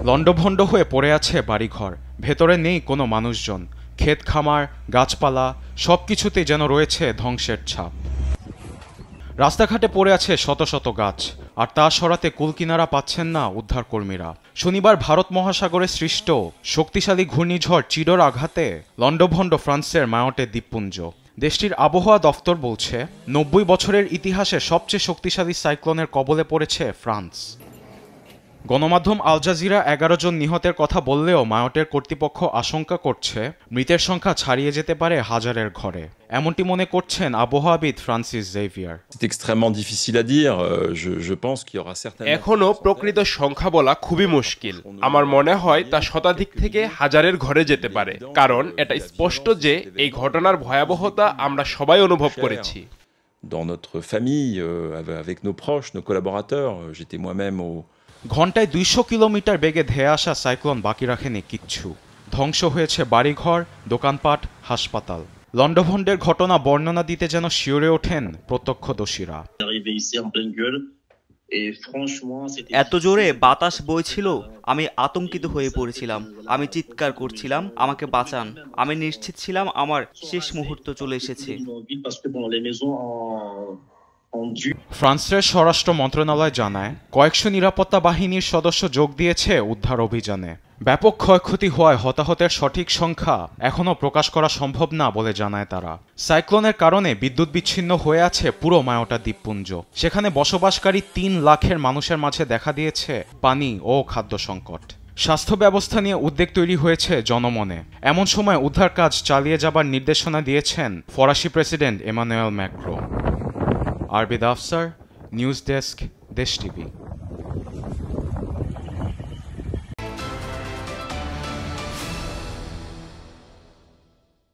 লণ্ডভণ্ড হয়ে পড়ে আছে বাড়িঘর, ভেতরে নেই কোনো মানুষজন। ক্ষেত খামার, গাছপালা সবকিছুতেই যেন রয়েছে ধ্বংসের ছাপ। রাস্তাঘাটে পড়ে আছে শত শত গাছ, আর তা সরাতে কুলকিনারা পাচ্ছেন না উদ্ধারকর্মীরা। শনিবার ভারত মহাসাগরে সৃষ্ট শক্তিশালী ঘূর্ণিঝড় চিডোর আঘাতে লণ্ডভণ্ড ফ্রান্সের মায়োটে দ্বীপপুঞ্জ। দেশটির আবহাওয়া দফতর বলছে ৯০ বছরের ইতিহাসে সবচেয়ে শক্তিশালী সাইক্লোনের কবলে পড়েছে ফ্রান্স। গণমাধ্যম আল জাজিরা ১১ জন নিহতের কথা বললেও মায়োটের কর্তৃপক্ষ আশঙ্কা করছে মৃতের সংখ্যা ছাড়িয়ে যেতে পারে হাজারের ঘরে। এমনটি মনে করছেন আবহাওয়াবিদ ফ্রান্সিস জেভিয়ার। এখনো প্রকৃত সংখ্যা বলা খুবই মুশকিল। আমার মনে হয় তা শতাধিক থেকে হাজারের ঘরে যেতে পারে, কারণ এটা স্পষ্ট যে এই ঘটনার ভয়াবহতা আমরা সবাই অনুভব করেছি। Dans notre famille, avec nos proches, nos collaborateurs, j'étais moi-même au ঘন্টায় ২০০ কিলোমিটার বেগে ধেয়ে আসা সাইক্লোন বাকি রাখেনি কিচ্ছু। ধ্বংস হয়েছে বাড়িঘর, দোকানপাট, হাসপাতাল। লণ্ডভণ্ডের ঘটনা বর্ণনা দিতে যেন শিউরে ওঠেন প্রত্যক্ষদর্শীরা। এত জোরে বাতাস বইছিল, আমি আতঙ্কিত হয়ে পড়েছিলাম। আমি চিৎকার করছিলাম, আমাকে বাঁচান। আমি নিশ্চিত ছিলাম আমার শেষ মুহূর্ত চলে এসেছে। ফ্রান্সের স্বরাষ্ট্র মন্ত্রণালয় জানায় কয়েকশো নিরাপত্তা বাহিনীর সদস্য যোগ দিয়েছে উদ্ধার অভিযানে। ব্যাপক ক্ষয়ক্ষতি হওয়ায় হতাহতের সঠিক সংখ্যা এখনও প্রকাশ করা সম্ভব না বলে জানায় তারা। সাইক্লোনের কারণে বিদ্যুৎ বিচ্ছিন্ন হয়ে আছে পুরো মায়োটা দ্বীপপুঞ্জ। সেখানে বসবাসকারী ৩ লাখের মানুষের মাঝে দেখা দিয়েছে পানি ও খাদ্য সংকট। স্বাস্থ্য ব্যবস্থা নিয়ে উদ্বেগ তৈরি হয়েছে জনমনে। এমন সময় উদ্ধার কাজ চালিয়ে যাবার নির্দেশনা দিয়েছেন ফরাসি president Emmanuel Macron. Arbid Afsar, news desk, Desh TV.